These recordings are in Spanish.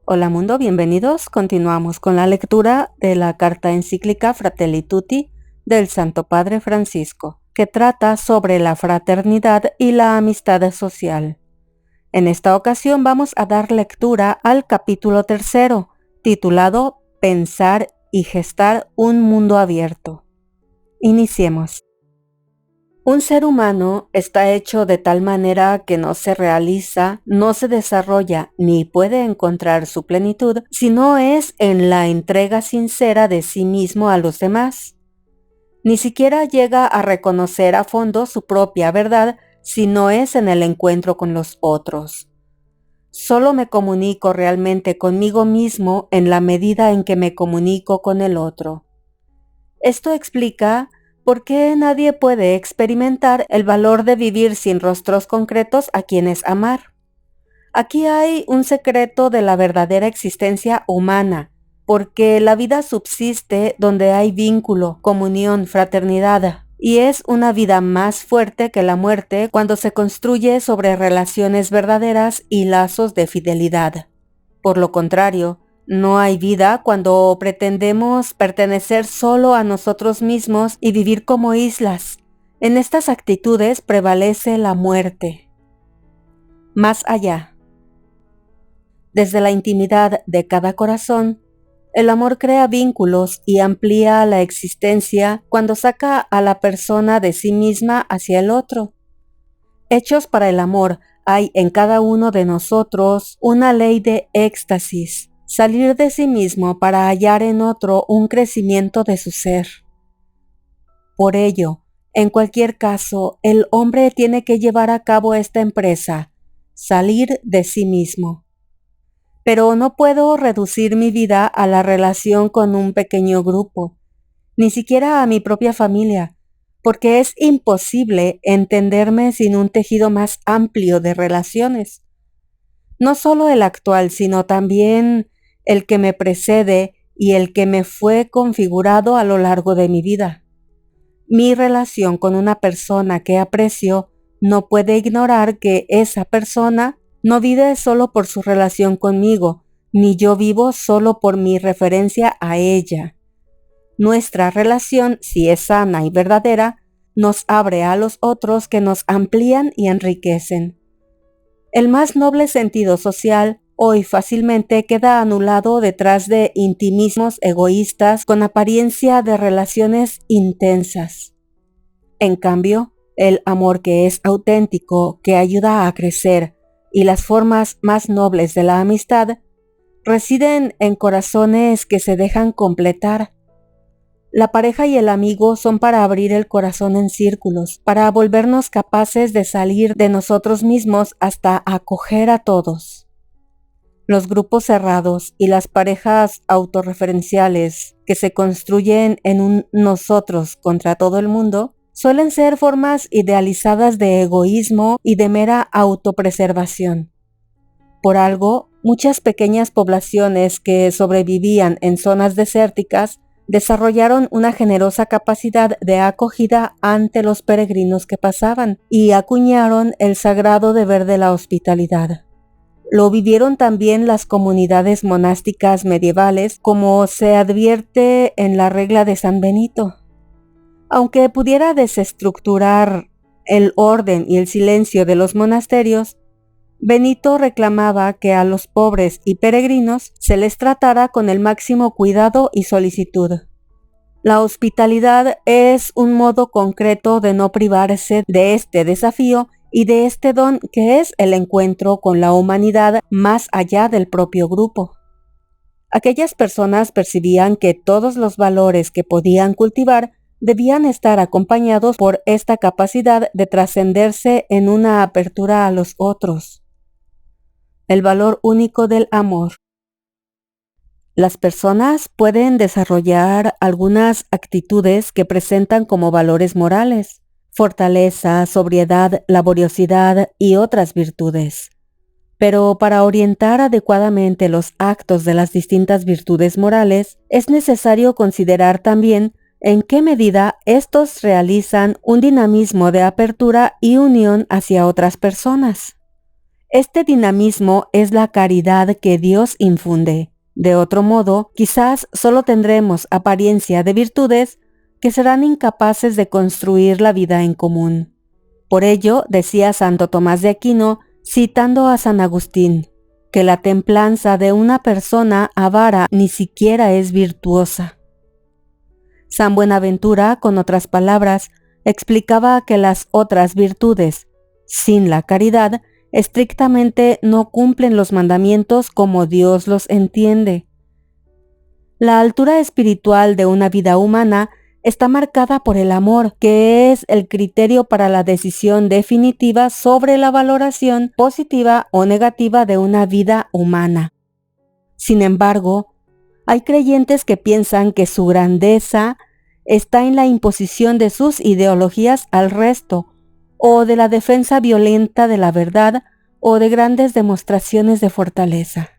Hola mundo, bienvenidos. Continuamos con la lectura de la carta encíclica Fratelli Tutti del Santo Padre Francisco, que trata sobre la fraternidad y la amistad social. En esta ocasión vamos a dar lectura al capítulo 3, titulado Pensar y gestar un mundo abierto. Iniciemos. Un ser humano está hecho de tal manera que no se realiza, no se desarrolla ni puede encontrar su plenitud si no es en la entrega sincera de sí mismo a los demás. Ni siquiera llega a reconocer a fondo su propia verdad si no es en el encuentro con los otros. Solo me comunico realmente conmigo mismo en la medida en que me comunico con el otro. Esto explica ¿por qué nadie puede experimentar el valor de vivir sin rostros concretos a quienes amar? Aquí hay un secreto de la verdadera existencia humana, porque la vida subsiste donde hay vínculo, comunión, fraternidad, y es una vida más fuerte que la muerte cuando se construye sobre relaciones verdaderas y lazos de fidelidad. Por lo contrario, no hay vida cuando pretendemos pertenecer solo a nosotros mismos y vivir como islas. En estas actitudes prevalece la muerte. Más allá. Desde la intimidad de cada corazón, el amor crea vínculos y amplía la existencia cuando saca a la persona de sí misma hacia el otro. Hechos para el amor, hay en cada uno de nosotros una ley de éxtasis. Salir de sí mismo para hallar en otro un crecimiento de su ser. Por ello, en cualquier caso, el hombre tiene que llevar a cabo esta empresa, salir de sí mismo. Pero no puedo reducir mi vida a la relación con un pequeño grupo, ni siquiera a mi propia familia, porque es imposible entenderme sin un tejido más amplio de relaciones. No solo el actual, sino también el que me precede y el que me fue configurado a lo largo de mi vida. Mi relación con una persona que aprecio no puede ignorar que esa persona no vive solo por su relación conmigo, ni yo vivo solo por mi referencia a ella. Nuestra relación, si es sana y verdadera, nos abre a los otros que nos amplían y enriquecen. El más noble sentido social hoy fácilmente queda anulado detrás de intimismos egoístas con apariencia de relaciones intensas. En cambio, el amor que es auténtico, que ayuda a crecer, y las formas más nobles de la amistad, residen en corazones que se dejan completar. La pareja y el amigo son para abrir el corazón en círculos, para volvernos capaces de salir de nosotros mismos hasta acoger a todos. Los grupos cerrados y las parejas autorreferenciales que se construyen en un nosotros contra todo el mundo suelen ser formas idealizadas de egoísmo y de mera autopreservación. Por algo, muchas pequeñas poblaciones que sobrevivían en zonas desérticas desarrollaron una generosa capacidad de acogida ante los peregrinos que pasaban y acuñaron el sagrado deber de la hospitalidad. Lo vivieron también las comunidades monásticas medievales, como se advierte en la regla de San Benito. Aunque pudiera desestructurar el orden y el silencio de los monasterios, Benito reclamaba que a los pobres y peregrinos se les tratara con el máximo cuidado y solicitud. La hospitalidad es un modo concreto de no privarse de este desafío y de este don que es el encuentro con la humanidad más allá del propio grupo. Aquellas personas percibían que todos los valores que podían cultivar debían estar acompañados por esta capacidad de trascenderse en una apertura a los otros. El valor único del amor. Las personas pueden desarrollar algunas actitudes que presentan como valores morales, fortaleza, sobriedad, laboriosidad y otras virtudes. Pero para orientar adecuadamente los actos de las distintas virtudes morales, es necesario considerar también en qué medida estos realizan un dinamismo de apertura y unión hacia otras personas. Este dinamismo es la caridad que Dios infunde. De otro modo, quizás solo tendremos apariencia de virtudes que serán incapaces de construir la vida en común. Por ello, decía Santo Tomás de Aquino, citando a San Agustín, que la templanza de una persona avara ni siquiera es virtuosa. San Buenaventura, con otras palabras, explicaba que las otras virtudes, sin la caridad, estrictamente no cumplen los mandamientos como Dios los entiende. La altura espiritual de una vida humana está marcada por el amor, que es el criterio para la decisión definitiva sobre la valoración positiva o negativa de una vida humana. Sin embargo, hay creyentes que piensan que su grandeza está en la imposición de sus ideologías al resto, o de la defensa violenta de la verdad, o de grandes demostraciones de fortaleza.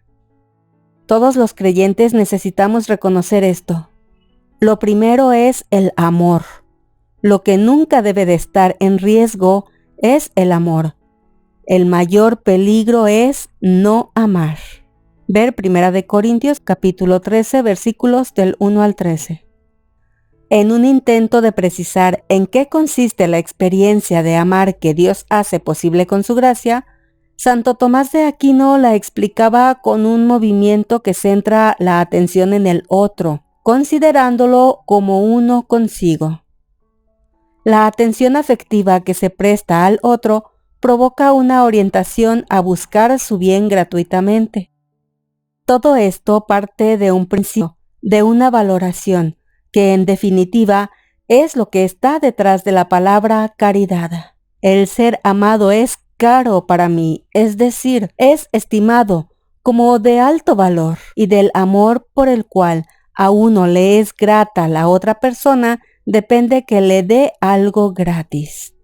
Todos los creyentes necesitamos reconocer esto. Lo primero es el amor. Lo que nunca debe de estar en riesgo es el amor. El mayor peligro es no amar. Ver 1 Corintios capítulo 13 versículos del 1 al 13. En un intento de precisar en qué consiste la experiencia de amar que Dios hace posible con su gracia, Santo Tomás de Aquino la explicaba con un movimiento que centra la atención en el otro, considerándolo como uno consigo. La atención afectiva que se presta al otro provoca una orientación a buscar su bien gratuitamente. Todo esto parte de un principio, de una valoración, que en definitiva es lo que está detrás de la palabra caridad. El ser amado es caro para mí, es decir, es estimado como de alto valor, y del amor por el cual a uno le es grata la otra persona depende que le dé algo gratis.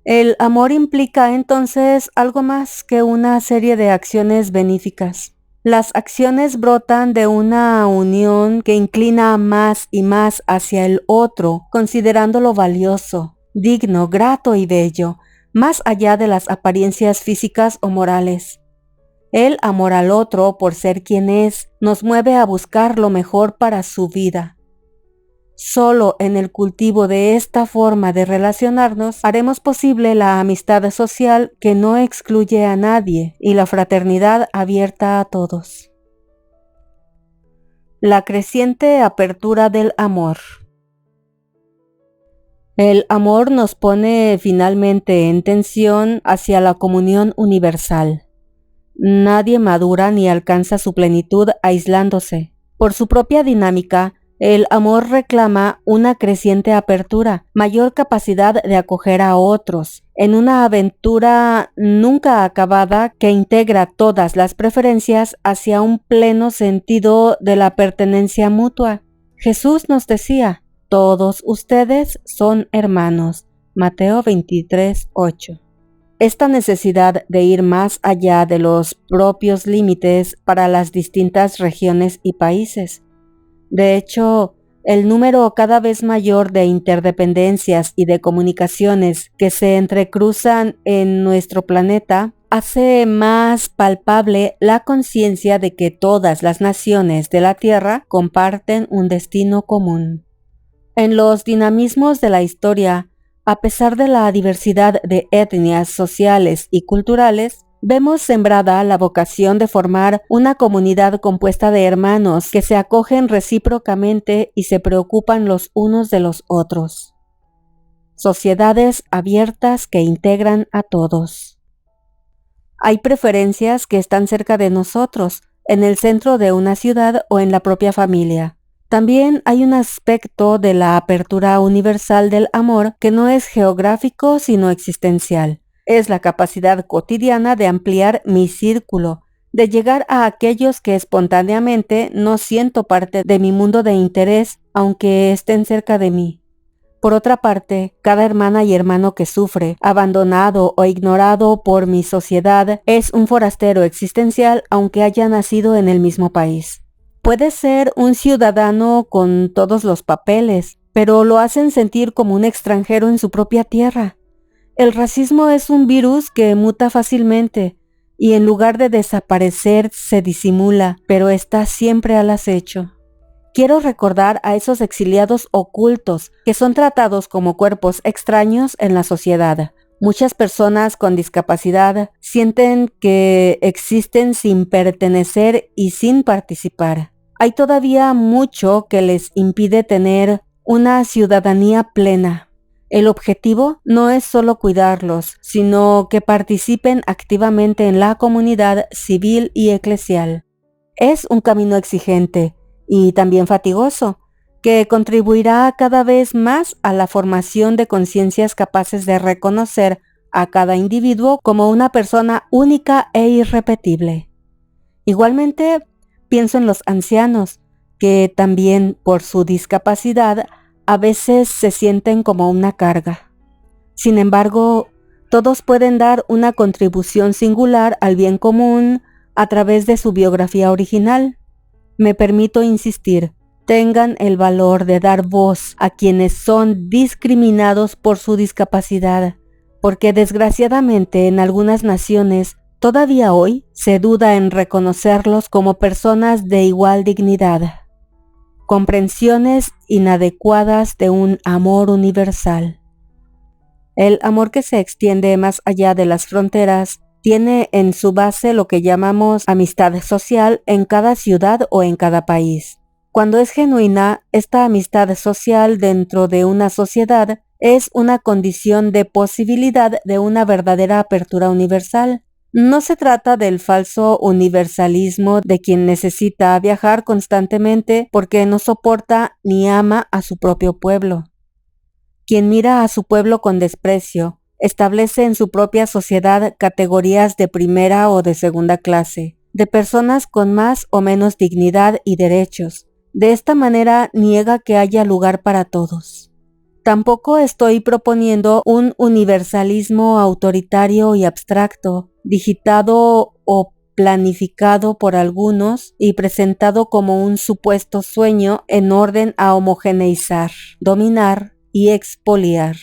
El amor implica entonces algo más que una serie de acciones benéficas. Las acciones brotan de una unión que inclina más y más hacia el otro, considerándolo valioso, digno, grato y bello, más allá de las apariencias físicas o morales. El amor al otro, por ser quien es, nos mueve a buscar lo mejor para su vida. Solo en el cultivo de esta forma de relacionarnos haremos posible la amistad social que no excluye a nadie y la fraternidad abierta a todos. La creciente apertura del amor. El amor nos pone finalmente en tensión hacia la comunión universal. Nadie madura ni alcanza su plenitud aislándose. Por su propia dinámica, el amor reclama una creciente apertura, mayor capacidad de acoger a otros, en una aventura nunca acabada que integra todas las preferencias hacia un pleno sentido de la pertenencia mutua. Jesús nos decía, todos ustedes son hermanos. Mateo 23:8. Esta necesidad de ir más allá de los propios límites para las distintas regiones y países. De hecho, el número cada vez mayor de interdependencias y de comunicaciones que se entrecruzan en nuestro planeta hace más palpable la conciencia de que todas las naciones de la Tierra comparten un destino común. En los dinamismos de la historia, a pesar de la diversidad de etnias sociales y culturales, vemos sembrada la vocación de formar una comunidad compuesta de hermanos que se acogen recíprocamente y se preocupan los unos de los otros. Sociedades abiertas que integran a todos. Hay preferencias que están cerca de nosotros, en el centro de una ciudad o en la propia familia. También hay un aspecto de la apertura universal del amor que no es geográfico sino existencial. Es la capacidad cotidiana de ampliar mi círculo, de llegar a aquellos que espontáneamente no siento parte de mi mundo de interés, aunque estén cerca de mí. Por otra parte, cada hermana y hermano que sufre, abandonado o ignorado por mi sociedad, es un forastero existencial aunque haya nacido en el mismo país. Puede ser un ciudadano con todos los papeles, pero lo hacen sentir como un extranjero en su propia tierra. El racismo es un virus que muta fácilmente, y en lugar de desaparecer se disimula, pero está siempre al acecho. Quiero recordar a esos exiliados ocultos que son tratados como cuerpos extraños en la sociedad. Muchas personas con discapacidad sienten que existen sin pertenecer y sin participar. Hay todavía mucho que les impide tener una ciudadanía plena. El objetivo no es solo cuidarlos, sino que participen activamente en la comunidad civil y eclesial. Es un camino exigente y también fatigoso, que contribuirá cada vez más a la formación de conciencias capaces de reconocer a cada individuo como una persona única e irrepetible. Igualmente, pienso en los ancianos, que también por su discapacidad a veces se sienten como una carga. Sin embargo, todos pueden dar una contribución singular al bien común a través de su biografía original. Me permito insistir, tengan el valor de dar voz a quienes son discriminados por su discapacidad, porque desgraciadamente en algunas naciones todavía hoy se duda en reconocerlos como personas de igual dignidad. Comprensiones inadecuadas de un amor universal. El amor que se extiende más allá de las fronteras tiene en su base lo que llamamos amistad social en cada ciudad o en cada país. Cuando es genuina, esta amistad social dentro de una sociedad es una condición de posibilidad de una verdadera apertura universal. No se trata del falso universalismo de quien necesita viajar constantemente porque no soporta ni ama a su propio pueblo. Quien mira a su pueblo con desprecio, establece en su propia sociedad categorías de primera o de segunda clase, de personas con más o menos dignidad y derechos. De esta manera niega que haya lugar para todos. Tampoco estoy proponiendo un universalismo autoritario y abstracto, digitado o planificado por algunos y presentado como un supuesto sueño en orden a homogeneizar, dominar y expoliar.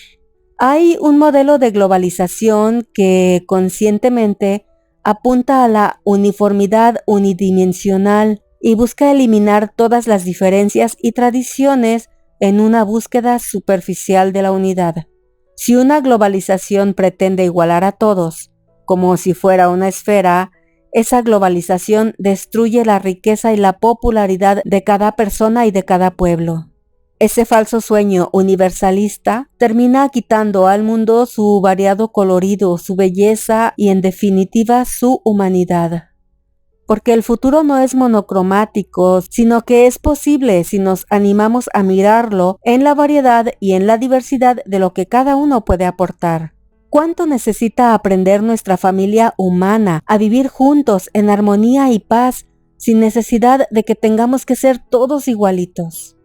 Hay un modelo de globalización que conscientemente apunta a la uniformidad unidimensional y busca eliminar todas las diferencias y tradiciones en una búsqueda superficial de la unidad. Si una globalización pretende igualar a todos, como si fuera una esfera, esa globalización destruye la riqueza y la popularidad de cada persona y de cada pueblo. Ese falso sueño universalista termina quitando al mundo su variado colorido, su belleza y en definitiva su humanidad. Porque el futuro no es monocromático, sino que es posible si nos animamos a mirarlo en la variedad y en la diversidad de lo que cada uno puede aportar. ¿Cuánto necesita aprender nuestra familia humana a vivir juntos en armonía y paz, sin necesidad de que tengamos que ser todos igualitos?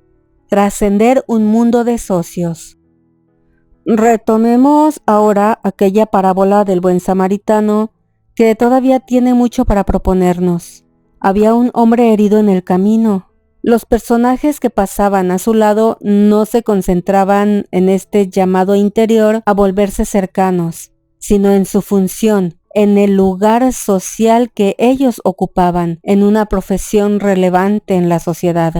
Trascender un mundo de socios. Retomemos ahora aquella parábola del buen samaritano que todavía tiene mucho para proponernos. Había un hombre herido en el camino. Los personajes que pasaban a su lado no se concentraban en este llamado interior a volverse cercanos, sino en su función, en el lugar social que ellos ocupaban, en una profesión relevante en la sociedad.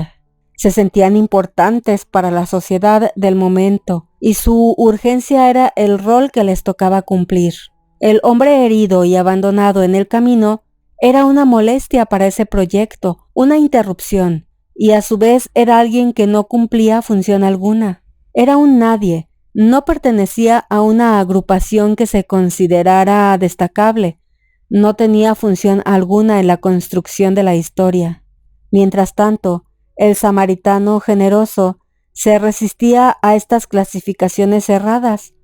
Se sentían importantes para la sociedad del momento y su urgencia era el rol que les tocaba cumplir. El hombre herido y abandonado en el camino era una molestia para ese proyecto, una interrupción, y a su vez era alguien que no cumplía función alguna. Era un nadie, no pertenecía a una agrupación que se considerara destacable, no tenía función alguna en la construcción de la historia. Mientras tanto, el samaritano generoso se resistía a estas clasificaciones cerradas,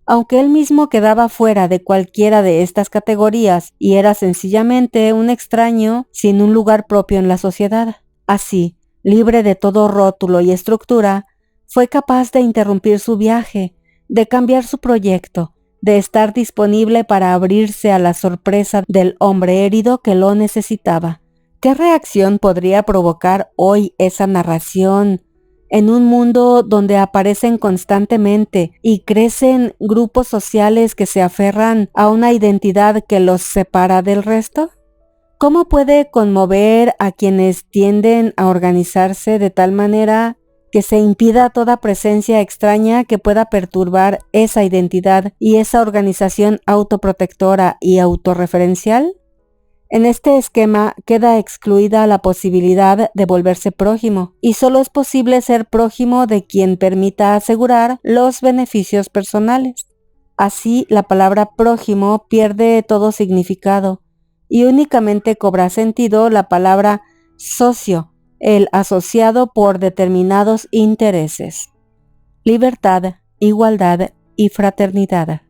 aunque él mismo quedaba fuera de cualquiera de estas categorías y era sencillamente un extraño sin un lugar propio en la sociedad. Así, libre de todo rótulo y estructura, fue capaz de interrumpir su viaje, de cambiar su proyecto, de estar disponible para abrirse a la sorpresa del hombre herido que lo necesitaba. ¿Qué reacción podría provocar hoy esa narración En un mundo donde aparecen constantemente y crecen grupos sociales que se aferran a una identidad que los separa del resto? ¿Cómo puede conmover a quienes tienden a organizarse de tal manera que se impida toda presencia extraña que pueda perturbar esa identidad y esa organización autoprotectora y autorreferencial? En este esquema queda excluida la posibilidad de volverse prójimo, y solo es posible ser prójimo de quien permita asegurar los beneficios personales. Así, la palabra prójimo pierde todo significado, y únicamente cobra sentido la palabra socio, el asociado por determinados intereses. Libertad, igualdad y fraternidad.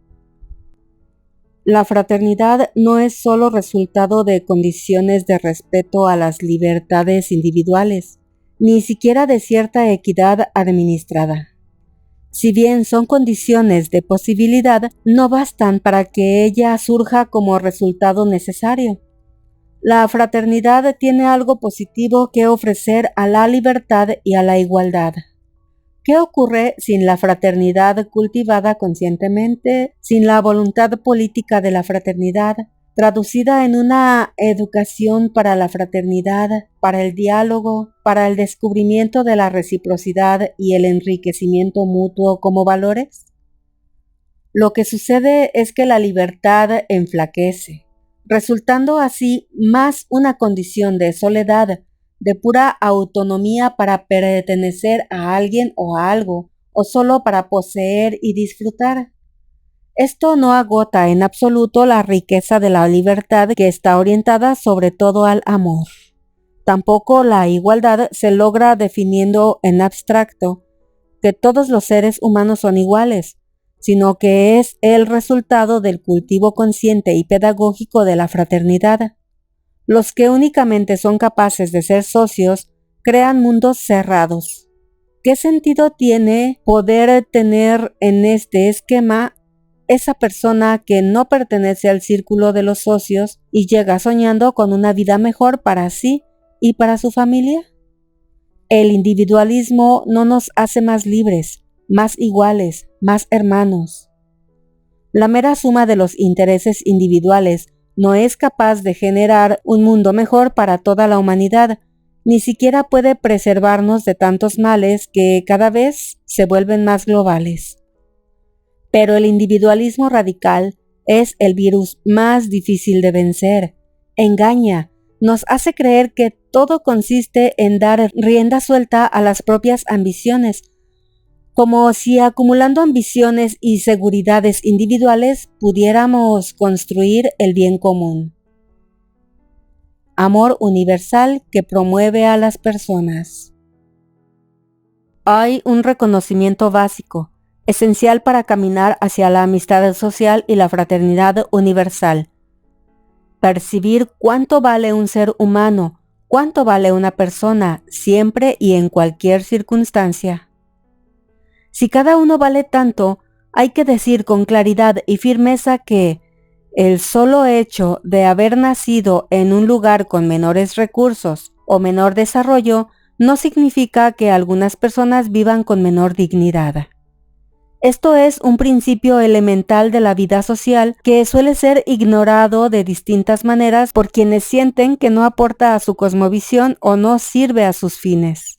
La fraternidad no es solo resultado de condiciones de respeto a las libertades individuales, ni siquiera de cierta equidad administrada. Si bien son condiciones de posibilidad, no bastan para que ella surja como resultado necesario. La fraternidad tiene algo positivo que ofrecer a la libertad y a la igualdad. ¿Qué ocurre sin la fraternidad cultivada conscientemente, sin la voluntad política de la fraternidad, traducida en una educación para la fraternidad, para el diálogo, para el descubrimiento de la reciprocidad y el enriquecimiento mutuo como valores? Lo que sucede es que la libertad enflaquece, resultando así más una condición de soledad, de pura autonomía para pertenecer a alguien o a algo, o solo para poseer y disfrutar. Esto no agota en absoluto la riqueza de la libertad que está orientada sobre todo al amor. Tampoco la igualdad se logra definiendo en abstracto que todos los seres humanos son iguales, sino que es el resultado del cultivo consciente y pedagógico de la fraternidad. Los que únicamente son capaces de ser socios crean mundos cerrados. ¿Qué sentido tiene poder tener en este esquema esa persona que no pertenece al círculo de los socios y llega soñando con una vida mejor para sí y para su familia? El individualismo no nos hace más libres, más iguales, más hermanos. La mera suma de los intereses individuales no es capaz de generar un mundo mejor para toda la humanidad, ni siquiera puede preservarnos de tantos males que cada vez se vuelven más globales. Pero el individualismo radical es el virus más difícil de vencer. Engaña, nos hace creer que todo consiste en dar rienda suelta a las propias ambiciones, como si acumulando ambiciones y seguridades individuales pudiéramos construir el bien común. Amor universal que promueve a las personas. Hay un reconocimiento básico, esencial para caminar hacia la amistad social y la fraternidad universal. Percibir cuánto vale un ser humano, cuánto vale una persona, siempre y en cualquier circunstancia. Si cada uno vale tanto, hay que decir con claridad y firmeza que el solo hecho de haber nacido en un lugar con menores recursos o menor desarrollo no significa que algunas personas vivan con menor dignidad. Esto es un principio elemental de la vida social que suele ser ignorado de distintas maneras por quienes sienten que no aporta a su cosmovisión o no sirve a sus fines.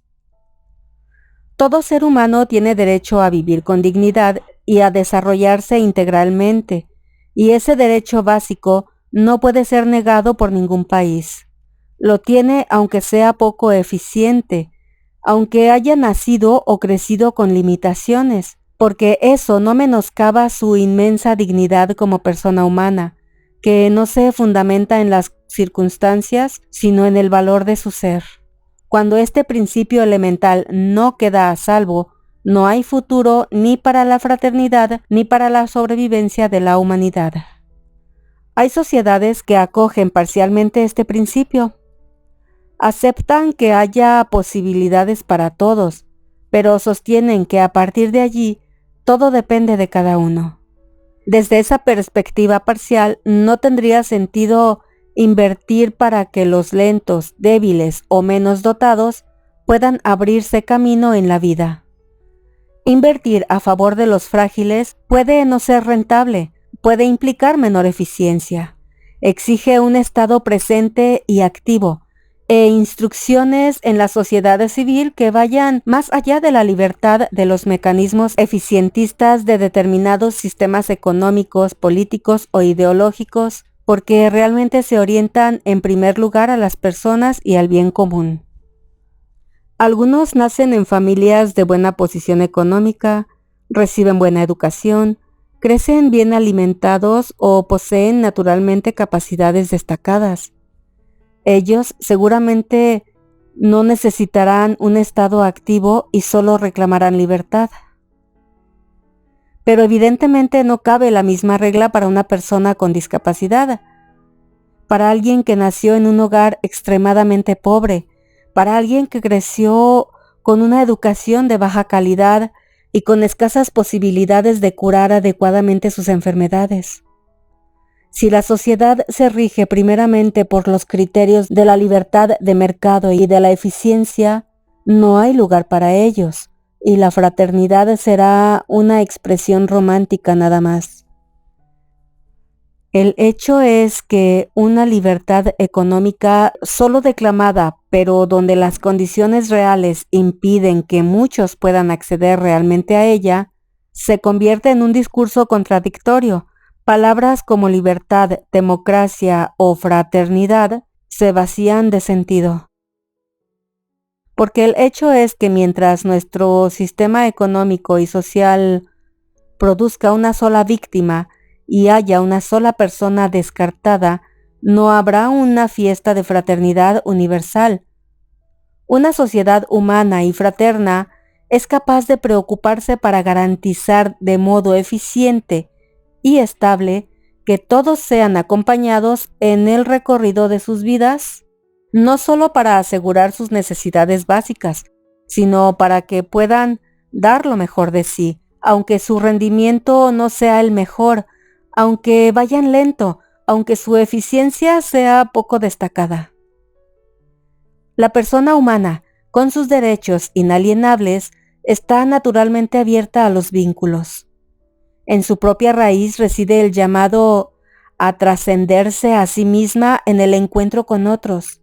Todo ser humano tiene derecho a vivir con dignidad y a desarrollarse integralmente, y ese derecho básico no puede ser negado por ningún país. Lo tiene aunque sea poco eficiente, aunque haya nacido o crecido con limitaciones, porque eso no menoscaba su inmensa dignidad como persona humana, que no se fundamenta en las circunstancias, sino en el valor de su ser. Cuando este principio elemental no queda a salvo, no hay futuro ni para la fraternidad ni para la sobrevivencia de la humanidad. Hay sociedades que acogen parcialmente este principio. Aceptan que haya posibilidades para todos, pero sostienen que a partir de allí todo depende de cada uno. Desde esa perspectiva parcial no tendría sentido invertir para que los lentos, débiles o menos dotados puedan abrirse camino en la vida. Invertir a favor de los frágiles puede no ser rentable, puede implicar menor eficiencia. Exige un estado presente y activo, e instrucciones en la sociedad civil que vayan más allá de la libertad de los mecanismos eficientistas de determinados sistemas económicos, políticos o ideológicos, porque realmente se orientan en primer lugar a las personas y al bien común. Algunos nacen en familias de buena posición económica, reciben buena educación, crecen bien alimentados o poseen naturalmente capacidades destacadas. Ellos seguramente no necesitarán un estado activo y solo reclamarán libertad. Pero evidentemente no cabe la misma regla para una persona con discapacidad, para alguien que nació en un hogar extremadamente pobre, para alguien que creció con una educación de baja calidad y con escasas posibilidades de curar adecuadamente sus enfermedades. Si la sociedad se rige primeramente por los criterios de la libertad de mercado y de la eficiencia, no hay lugar para ellos, y la fraternidad será una expresión romántica nada más. El hecho es que una libertad económica solo declamada, pero donde las condiciones reales impiden que muchos puedan acceder realmente a ella, se convierte en un discurso contradictorio. Palabras como libertad, democracia o fraternidad se vacían de sentido. Porque el hecho es que mientras nuestro sistema económico y social produzca una sola víctima y haya una sola persona descartada, no habrá una fiesta de fraternidad universal. Una sociedad humana y fraterna es capaz de preocuparse para garantizar de modo eficiente y estable que todos sean acompañados en el recorrido de sus vidas, no solo para asegurar sus necesidades básicas, sino para que puedan dar lo mejor de sí, aunque su rendimiento no sea el mejor, aunque vayan lento, aunque su eficiencia sea poco destacada. La persona humana, con sus derechos inalienables, está naturalmente abierta a los vínculos. En su propia raíz reside el llamado a trascenderse a sí misma en el encuentro con otros.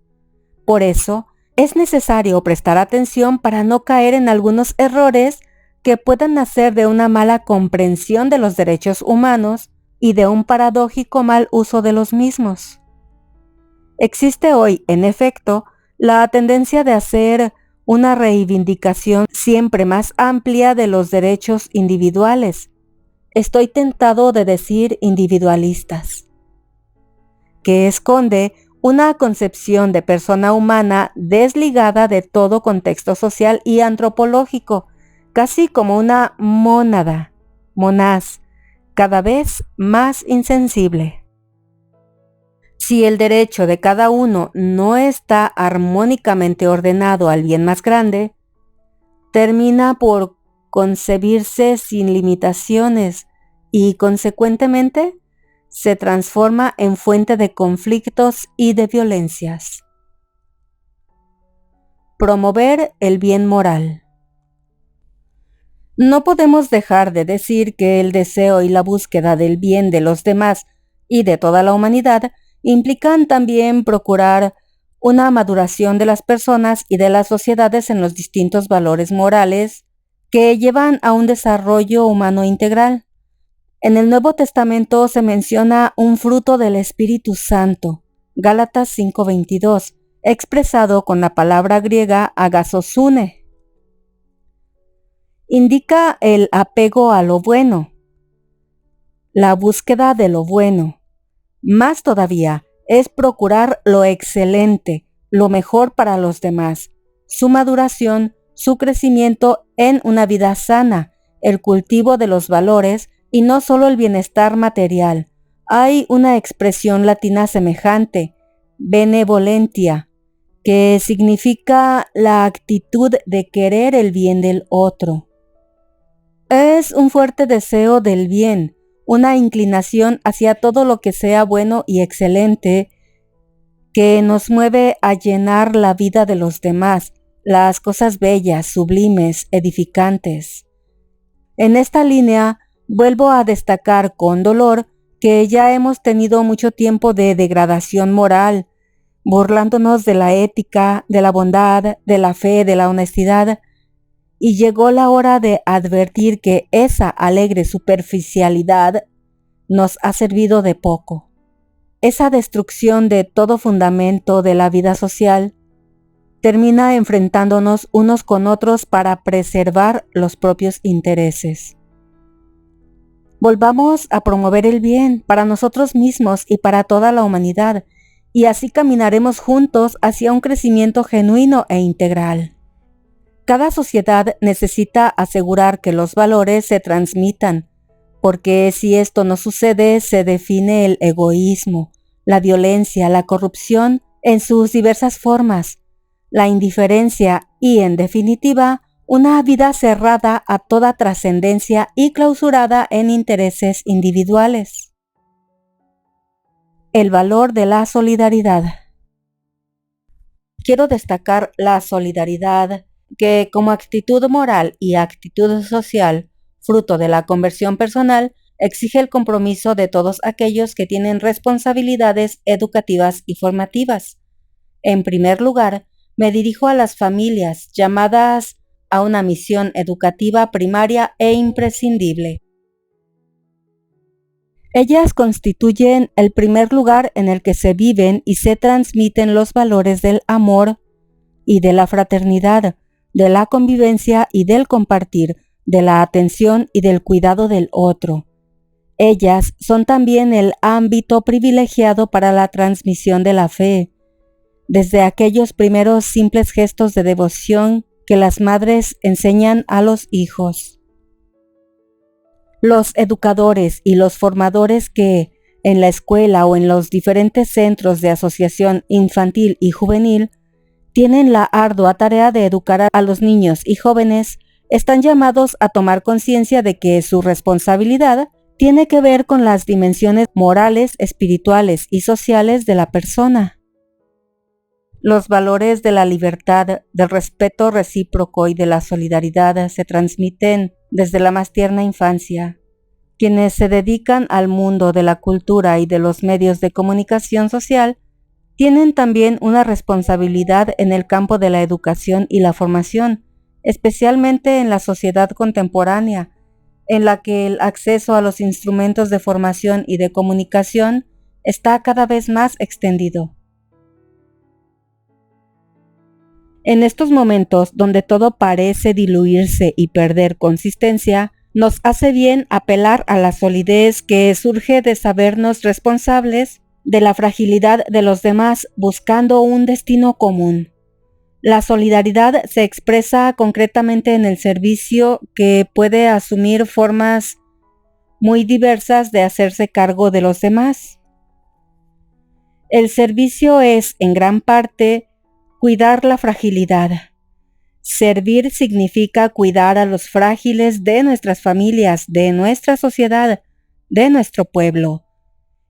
Por eso, es necesario prestar atención para no caer en algunos errores que puedan nacer de una mala comprensión de los derechos humanos y de un paradójico mal uso de los mismos. Existe hoy, en efecto, la tendencia de hacer una reivindicación siempre más amplia de los derechos individuales. Estoy tentado de decir individualistas, que esconde una concepción de persona humana desligada de todo contexto social y antropológico, casi como una mónada, monás, cada vez más insensible. Si el derecho de cada uno no está armónicamente ordenado al bien más grande, termina por concebirse sin limitaciones y, consecuentemente, se transforma en fuente de conflictos y de violencias. Promover el bien moral. No podemos dejar de decir que el deseo y la búsqueda del bien de los demás y de toda la humanidad implican también procurar una maduración de las personas y de las sociedades en los distintos valores morales que llevan a un desarrollo humano integral. En el Nuevo Testamento se menciona un fruto del Espíritu Santo, Gálatas 5:22, expresado con la palabra griega agasosune. Indica el apego a lo bueno, la búsqueda de lo bueno. Más todavía, es procurar lo excelente, lo mejor para los demás, su maduración, su crecimiento en una vida sana, el cultivo de los valores y no solo el bienestar material. Hay una expresión latina semejante, benevolentia, que significa la actitud de querer el bien del otro. Es un fuerte deseo del bien, una inclinación hacia todo lo que sea bueno y excelente, que nos mueve a llenar la vida de los demás, las cosas bellas, sublimes, edificantes. En esta línea, vuelvo a destacar con dolor que ya hemos tenido mucho tiempo de degradación moral, burlándonos de la ética, de la bondad, de la fe, de la honestidad, y llegó la hora de advertir que esa alegre superficialidad nos ha servido de poco. Esa destrucción de todo fundamento de la vida social termina enfrentándonos unos con otros para preservar los propios intereses. Volvamos a promover el bien para nosotros mismos y para toda la humanidad, y así caminaremos juntos hacia un crecimiento genuino e integral. Cada sociedad necesita asegurar que los valores se transmitan, porque si esto no sucede, se define el egoísmo, la violencia, la corrupción en sus diversas formas, la indiferencia y, en definitiva, una vida cerrada a toda trascendencia y clausurada en intereses individuales. El valor de la solidaridad. Quiero destacar la solidaridad que, como actitud moral y actitud social, fruto de la conversión personal, exige el compromiso de todos aquellos que tienen responsabilidades educativas y formativas. En primer lugar, me dirijo a las familias llamadas a una misión educativa primaria e imprescindible. Ellas constituyen el primer lugar en el que se viven y se transmiten los valores del amor y de la fraternidad, de la convivencia y del compartir, de la atención y del cuidado del otro. Ellas son también el ámbito privilegiado para la transmisión de la fe, desde aquellos primeros simples gestos de devoción que las madres enseñan a los hijos. Los educadores y los formadores que, en la escuela o en los diferentes centros de asociación infantil y juvenil, tienen la ardua tarea de educar a los niños y jóvenes, están llamados a tomar conciencia de que su responsabilidad tiene que ver con las dimensiones morales, espirituales y sociales de la persona. Los valores de la libertad, del respeto recíproco y de la solidaridad se transmiten desde la más tierna infancia. Quienes se dedican al mundo de la cultura y de los medios de comunicación social tienen también una responsabilidad en el campo de la educación y la formación, especialmente en la sociedad contemporánea, en la que el acceso a los instrumentos de formación y de comunicación está cada vez más extendido. En estos momentos donde todo parece diluirse y perder consistencia, nos hace bien apelar a la solidez que surge de sabernos responsables de la fragilidad de los demás buscando un destino común. La solidaridad se expresa concretamente en el servicio que puede asumir formas muy diversas de hacerse cargo de los demás. El servicio es, en gran parte, cuidar la fragilidad. Servir significa cuidar a los frágiles de nuestras familias, de nuestra sociedad, de nuestro pueblo.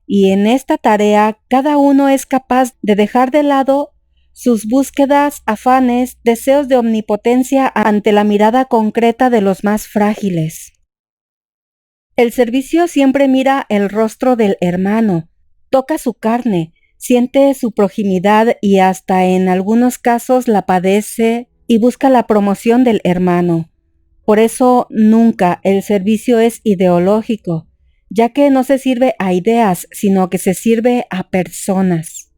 Y en esta tarea cada uno es capaz de dejar de lado sus búsquedas, afanes, deseos de omnipotencia ante la mirada concreta de los más frágiles. El servicio siempre mira el rostro del hermano, toca su carne, siente su proximidad y hasta en algunos casos la padece y busca la promoción del hermano. Por eso nunca el servicio es ideológico, ya que no se sirve a ideas, sino que se sirve a personas.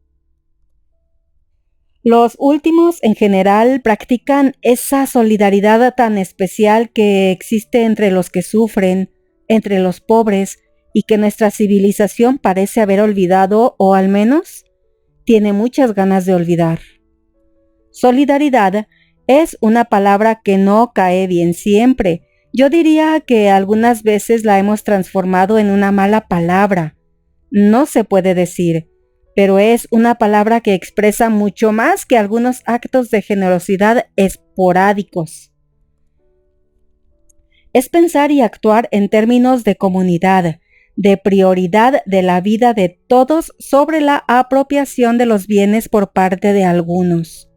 Los últimos en general practican esa solidaridad tan especial que existe entre los que sufren, entre los pobres, y que nuestra civilización parece haber olvidado o al menos tiene muchas ganas de olvidar. Solidaridad es una palabra que no cae bien siempre. Yo diría que algunas veces la hemos transformado en una mala palabra. No se puede decir, pero es una palabra que expresa mucho más que algunos actos de generosidad esporádicos. Es pensar y actuar en términos de comunidad, de prioridad de la vida de todos sobre la apropiación de los bienes por parte de algunos.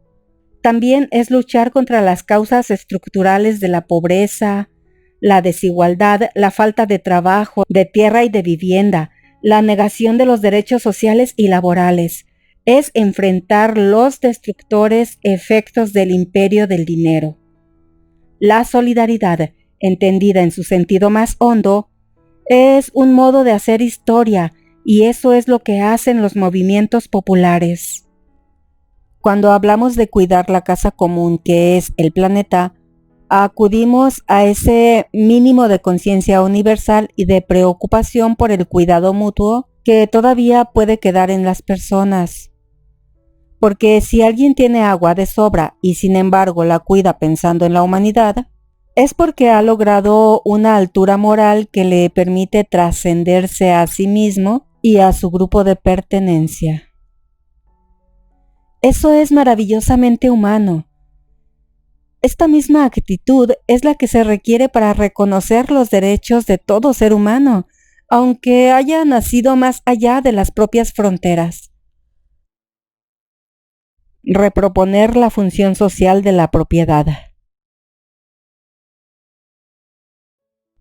También es luchar contra las causas estructurales de la pobreza, la desigualdad, la falta de trabajo, de tierra y de vivienda, la negación de los derechos sociales y laborales. Es enfrentar los destructores efectos del imperio del dinero. La solidaridad, entendida en su sentido más hondo, es un modo de hacer historia, y eso es lo que hacen los movimientos populares. Cuando hablamos de cuidar la casa común que es el planeta, acudimos a ese mínimo de conciencia universal y de preocupación por el cuidado mutuo que todavía puede quedar en las personas. Porque si alguien tiene agua de sobra y sin embargo la cuida pensando en la humanidad, es porque ha logrado una altura moral que le permite trascenderse a sí mismo y a su grupo de pertenencia. Eso es maravillosamente humano. Esta misma actitud es la que se requiere para reconocer los derechos de todo ser humano, aunque haya nacido más allá de las propias fronteras. Reproponer la función social de la propiedad.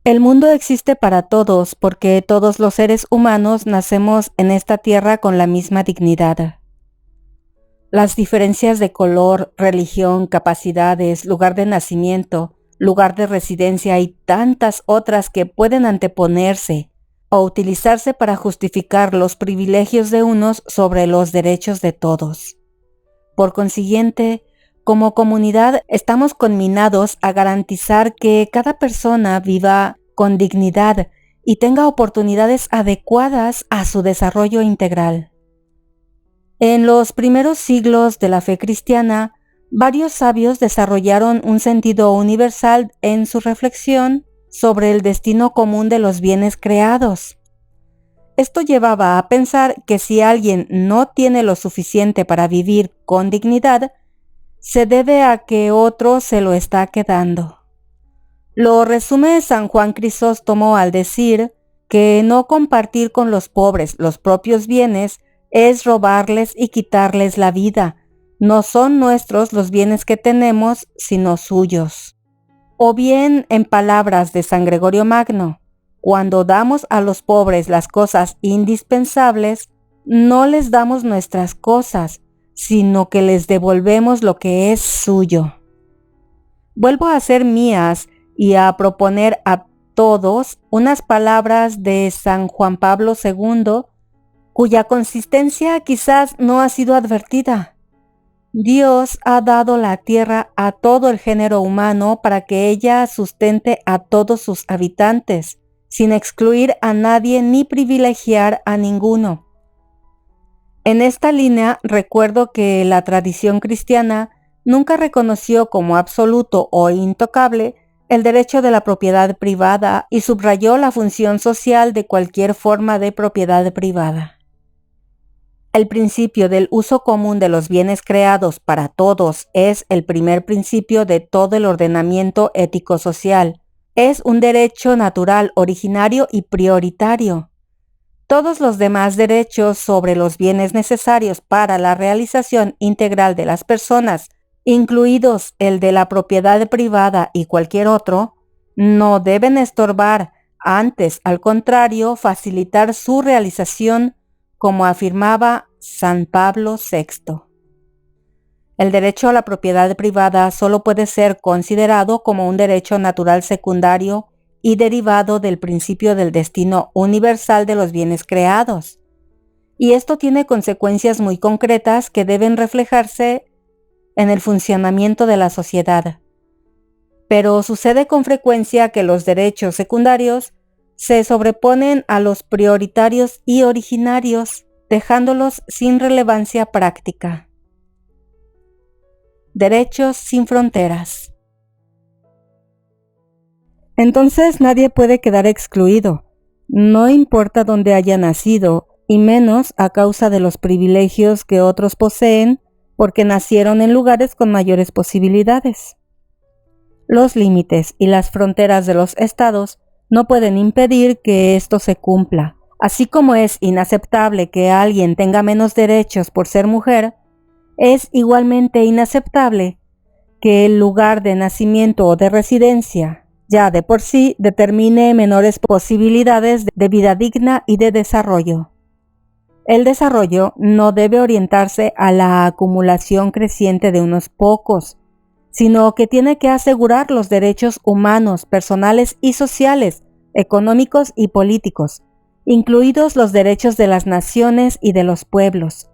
El mundo existe para todos porque todos los seres humanos nacemos en esta tierra con la misma dignidad. Las diferencias de color, religión, capacidades, lugar de nacimiento, lugar de residencia y tantas otras que pueden anteponerse o utilizarse para justificar los privilegios de unos sobre los derechos de todos. Por consiguiente, como comunidad estamos conminados a garantizar que cada persona viva con dignidad y tenga oportunidades adecuadas a su desarrollo integral. En los primeros siglos de la fe cristiana, varios sabios desarrollaron un sentido universal en su reflexión sobre el destino común de los bienes creados. Esto llevaba a pensar que si alguien no tiene lo suficiente para vivir con dignidad, se debe a que otro se lo está quedando. Lo resume San Juan Crisóstomo al decir que no compartir con los pobres los propios bienes es robarles y quitarles la vida. No son nuestros los bienes que tenemos, sino suyos. O bien, en palabras de San Gregorio Magno, cuando damos a los pobres las cosas indispensables, no les damos nuestras cosas, sino que les devolvemos lo que es suyo. Vuelvo a hacer mías y a proponer a todos unas palabras de San Juan Pablo II, cuya consistencia quizás no ha sido advertida. Dios ha dado la tierra a todo el género humano para que ella sustente a todos sus habitantes, sin excluir a nadie ni privilegiar a ninguno. En esta línea recuerdo que la tradición cristiana nunca reconoció como absoluto o intocable el derecho de la propiedad privada y subrayó la función social de cualquier forma de propiedad privada. El principio del uso común de los bienes creados para todos es el primer principio de todo el ordenamiento ético-social. Es un derecho natural, originario y prioritario. Todos los demás derechos sobre los bienes necesarios para la realización integral de las personas, incluidos el de la propiedad privada y cualquier otro, no deben estorbar, antes, al contrario, facilitar su realización, como afirmaba San Pablo VI. El derecho a la propiedad privada solo puede ser considerado como un derecho natural secundario y derivado del principio del destino universal de los bienes creados. Y esto tiene consecuencias muy concretas que deben reflejarse en el funcionamiento de la sociedad. Pero sucede con frecuencia que los derechos secundarios se sobreponen a los prioritarios y originarios, dejándolos sin relevancia práctica. Derechos sin fronteras. Entonces nadie puede quedar excluido, no importa dónde haya nacido, y menos a causa de los privilegios que otros poseen porque nacieron en lugares con mayores posibilidades. Los límites y las fronteras de los estados no pueden impedir que esto se cumpla. Así como es inaceptable que alguien tenga menos derechos por ser mujer, Es igualmente inaceptable que el lugar de nacimiento o de residencia ya de por sí determine menores posibilidades de vida digna y de desarrollo. El desarrollo no debe orientarse a la acumulación creciente de unos pocos, sino que tiene que asegurar los derechos humanos, personales y sociales, económicos y políticos, incluidos los derechos de las naciones y de los pueblos.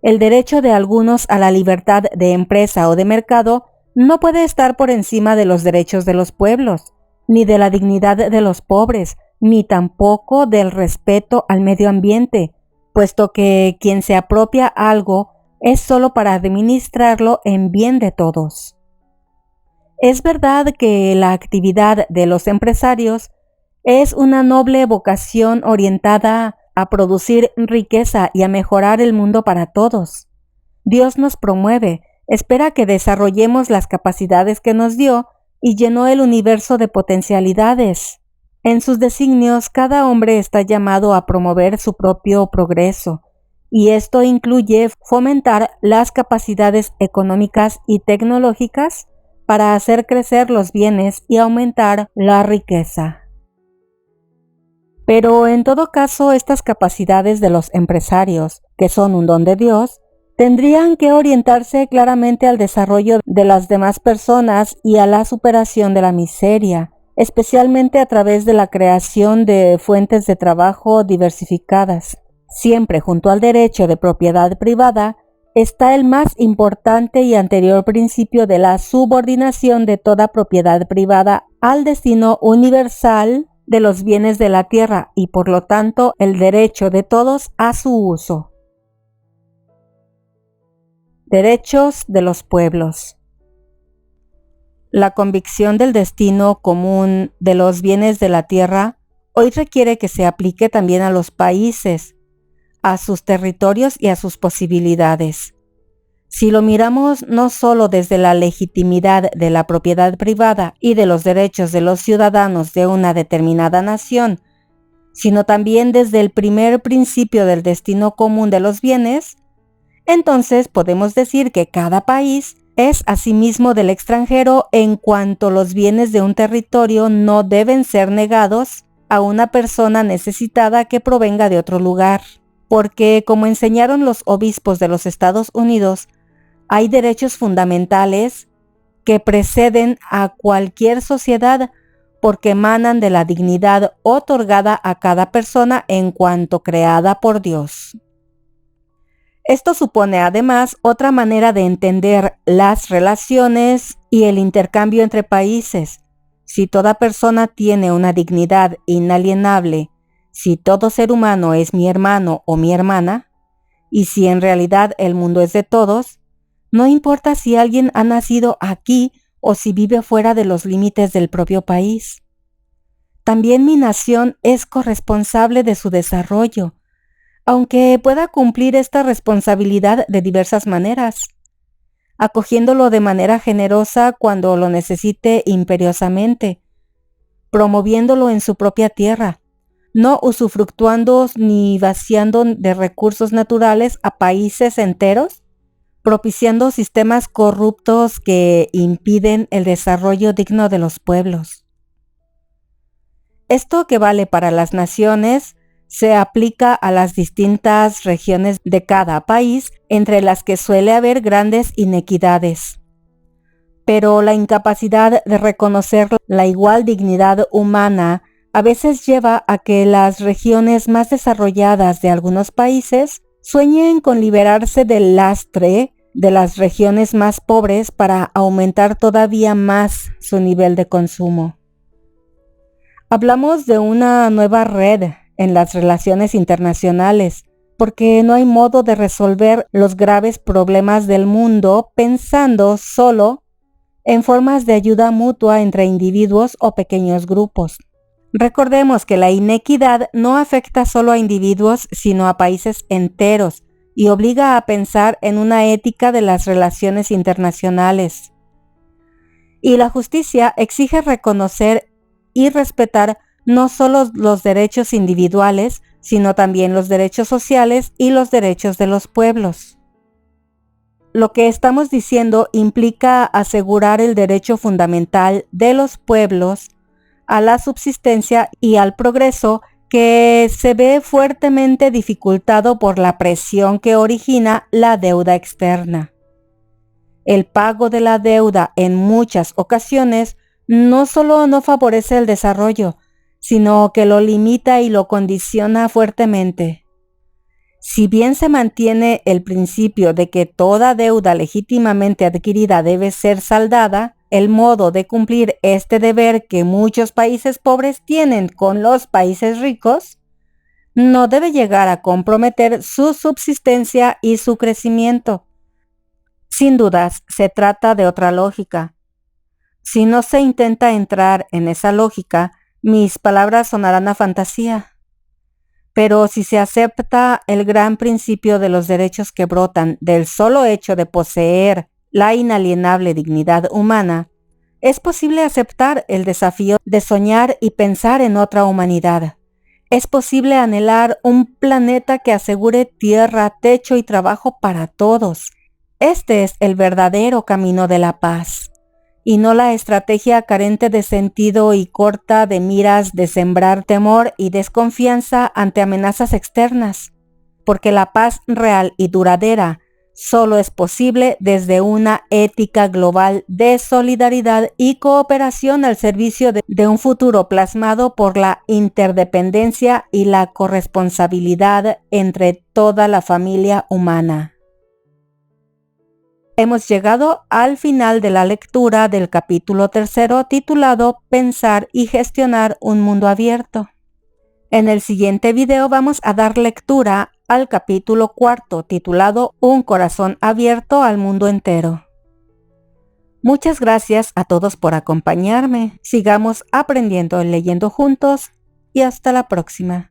El derecho de algunos a la libertad de empresa o de mercado no puede estar por encima de los derechos de los pueblos, ni de la dignidad de los pobres, ni tampoco del respeto al medio ambiente, puesto que quien se apropia algo es solo para administrarlo en bien de todos. Es verdad que la actividad de los empresarios es una noble vocación orientada a producir riqueza y a mejorar el mundo para todos. Dios nos promueve, espera que desarrollemos las capacidades que nos dio y llenó el universo de potencialidades. En sus designios, cada hombre está llamado a promover su propio progreso, y esto incluye fomentar las capacidades económicas y tecnológicas para hacer crecer los bienes y aumentar la riqueza. Pero en todo caso, estas capacidades de los empresarios, que son un don de Dios, tendrían que orientarse claramente al desarrollo de las demás personas y a la superación de la miseria, especialmente a través de la creación de fuentes de trabajo diversificadas. Siempre junto al derecho de propiedad privada está el más importante y anterior principio de la subordinación de toda propiedad privada al destino universal de los bienes de la tierra y por lo tanto el derecho de todos a su uso. Derechos de los pueblos. La convicción del destino común de los bienes de la tierra hoy requiere que se aplique también a los países, a sus territorios y a sus posibilidades. Si lo miramos no solo desde la legitimidad de la propiedad privada y de los derechos de los ciudadanos de una determinada nación, sino también desde el primer principio del destino común de los bienes, entonces podemos decir que cada país es asimismo del extranjero en cuanto los bienes de un territorio no deben ser negados a una persona necesitada que provenga de otro lugar, porque como enseñaron los obispos de los Estados Unidos, hay derechos fundamentales que preceden a cualquier sociedad porque emanan de la dignidad otorgada a cada persona en cuanto creada por Dios. Esto supone además otra manera de entender las relaciones y el intercambio entre países. Si toda persona tiene una dignidad inalienable, si todo ser humano es mi hermano o mi hermana, y si en realidad el mundo es de todos, no importa si alguien ha nacido aquí o si vive fuera de los límites del propio país. También mi nación es corresponsable de su desarrollo, aunque pueda cumplir esta responsabilidad de diversas maneras, acogiéndolo de manera generosa cuando lo necesite imperiosamente, promoviéndolo en su propia tierra, no usufructuando ni vaciando de recursos naturales a países enteros, propiciando sistemas corruptos que impiden el desarrollo digno de los pueblos. Esto que vale para las naciones se aplica a las distintas regiones de cada país, entre las que suele haber grandes inequidades. Pero la incapacidad de reconocer la igual dignidad humana a veces lleva a que las regiones más desarrolladas de algunos países sueñen con liberarse del lastre de las regiones más pobres para aumentar todavía más su nivel de consumo. Hablamos de una nueva red en las relaciones internacionales, porque no hay modo de resolver los graves problemas del mundo pensando solo en formas de ayuda mutua entre individuos o pequeños grupos. Recordemos que la inequidad no afecta solo a individuos, sino a países enteros y obliga a pensar en una ética de las relaciones internacionales. Y la justicia exige reconocer y respetar no solo los derechos individuales, sino también los derechos sociales y los derechos de los pueblos. Lo que estamos diciendo implica asegurar el derecho fundamental de los pueblos a la subsistencia y al progreso, que se ve fuertemente dificultado por la presión que origina la deuda externa. El pago de la deuda en muchas ocasiones no solo no favorece el desarrollo, sino que lo limita y lo condiciona fuertemente. Si bien se mantiene el principio de que toda deuda legítimamente adquirida debe ser saldada, el modo de cumplir este deber que muchos países pobres tienen con los países ricos no debe llegar a comprometer su subsistencia y su crecimiento. Sin dudas, se trata de otra lógica. Si no se intenta entrar en esa lógica, mis palabras sonarán a fantasía. Pero si se acepta el gran principio de los derechos que brotan del solo hecho de poseer la inalienable dignidad humana, es posible aceptar el desafío de soñar y pensar en otra humanidad. Es posible anhelar un planeta que asegure tierra, techo y trabajo para todos. Este es el verdadero camino de la paz, y no la estrategia carente de sentido y corta de miras de sembrar temor y desconfianza ante amenazas externas, porque la paz real y duradera solo es posible desde una ética global de solidaridad y cooperación al servicio de un futuro plasmado por la interdependencia y la corresponsabilidad entre toda la familia humana. Hemos llegado al final de la lectura del capítulo 3 titulado Pensar y gestionar un mundo abierto. En el siguiente video vamos a dar lectura al capítulo 4 titulado Un corazón abierto al mundo entero. Muchas gracias a todos por acompañarme. Sigamos aprendiendo y leyendo juntos y hasta la próxima.